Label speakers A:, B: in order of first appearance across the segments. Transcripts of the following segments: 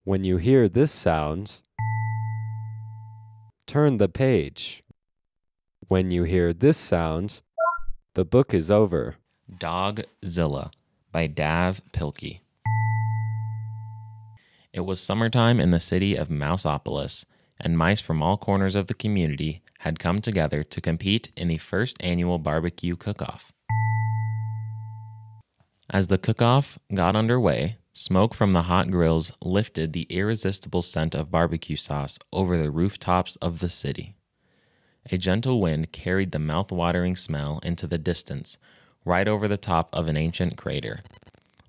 A: When you hear this sound, turn the page. When you hear this sound, the book is over.
B: Dogzilla by Dav Pilkey. It was summertime in the city of Mouseopolis, and mice from all corners of the community had come together to compete in the first annual barbecue cook-off. As the cook-off got underway, smoke from the hot grills lifted the irresistible scent of barbecue sauce over the rooftops of the city. A gentle wind carried the mouth-watering smell into the distance, right over the top of an ancient crater.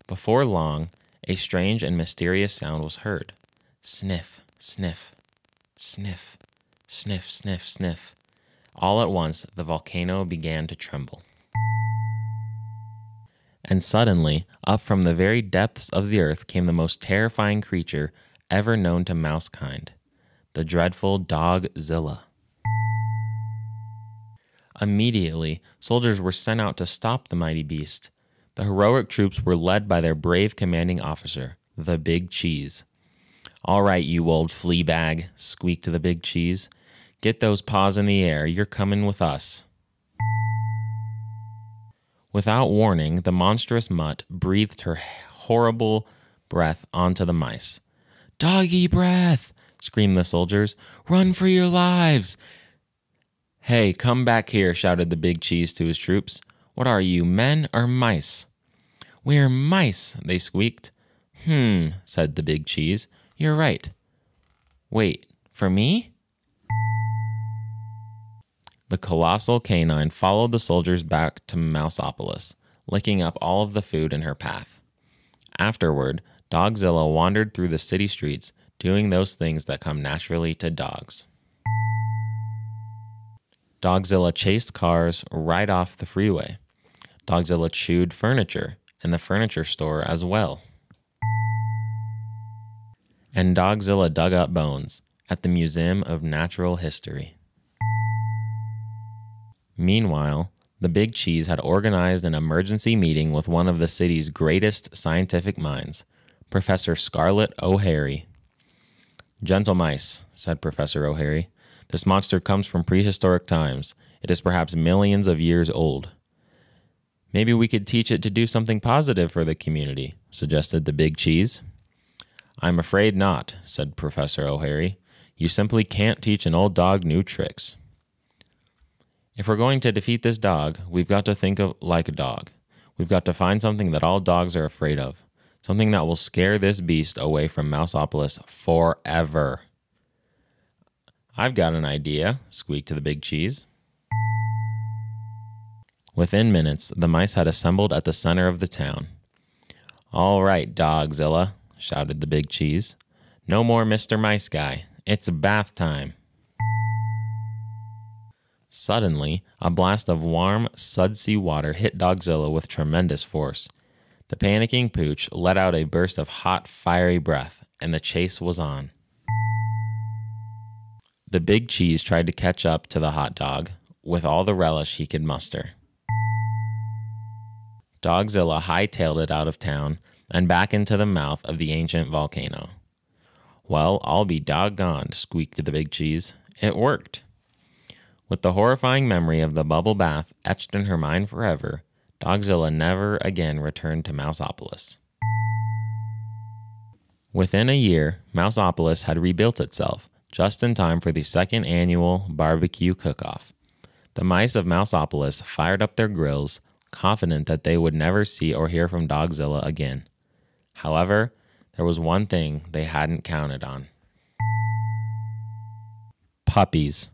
B: Before long, a strange and mysterious sound was heard. Sniff, sniff, sniff, sniff, sniff, sniff. All at once, the volcano began to tremble. And suddenly, up from the very depths of the earth came the most terrifying creature ever known to mousekind, the dreadful Dogzilla. Immediately, soldiers were sent out to stop the mighty beast. The heroic troops were led by their brave commanding officer, the Big Cheese. "All right, you old flea bag," squeaked the Big Cheese. "Get those paws in the air. You're coming with us." Without warning, the monstrous mutt breathed her horrible breath onto the mice. "Doggy breath!" screamed the soldiers. "Run for your lives!" "Hey, come back here," shouted the Big Cheese to his troops. "What are you, men or mice?" "We're mice," they squeaked. Said the Big Cheese. "You're right. Wait, for me?" The colossal canine followed the soldiers back to Mouseopolis, licking up all of the food in her path. Afterward, Dogzilla wandered through the city streets, doing those things that come naturally to dogs. Dogzilla chased cars right off the freeway. Dogzilla chewed furniture in the furniture store as well. And Dogzilla dug up bones at the Museum of Natural History. Meanwhile, the Big Cheese had organized an emergency meeting with one of the city's greatest scientific minds, Professor Scarlett O'Hary. "Gentle mice," said Professor O'Hary, "this monster comes from prehistoric times. It is perhaps millions of years old." "Maybe we could teach it to do something positive for the community," suggested the Big Cheese. "I'm afraid not," said Professor O'Hary. "You simply can't teach an old dog new tricks. If we're going to defeat this dog, we've got to think of like a dog. We've got to find something that all dogs are afraid of, something that will scare this beast away from Mouseopolis forever." "I've got an idea," squeaked the Big Cheese. Within minutes, the mice had assembled at the center of the town. "All right, Dogzilla," shouted the Big Cheese. "No more Mr. Mice Guy. It's bath time." Suddenly, a blast of warm, sudsy water hit Dogzilla with tremendous force. The panicking pooch let out a burst of hot, fiery breath, and the chase was on. The Big Cheese tried to catch up to the hot dog with all the relish he could muster. Dogzilla hightailed it out of town and back into the mouth of the ancient volcano. "Well, I'll be doggoned," squeaked the Big Cheese. "It worked." With the horrifying memory of the bubble bath etched in her mind forever, Dogzilla never again returned to Mouseopolis. Within a year, Mouseopolis had rebuilt itself, just in time for the second annual barbecue cook-off. The mice of Mouseopolis fired up their grills, confident that they would never see or hear from Dogzilla again. However, there was one thing they hadn't counted on. Puppies.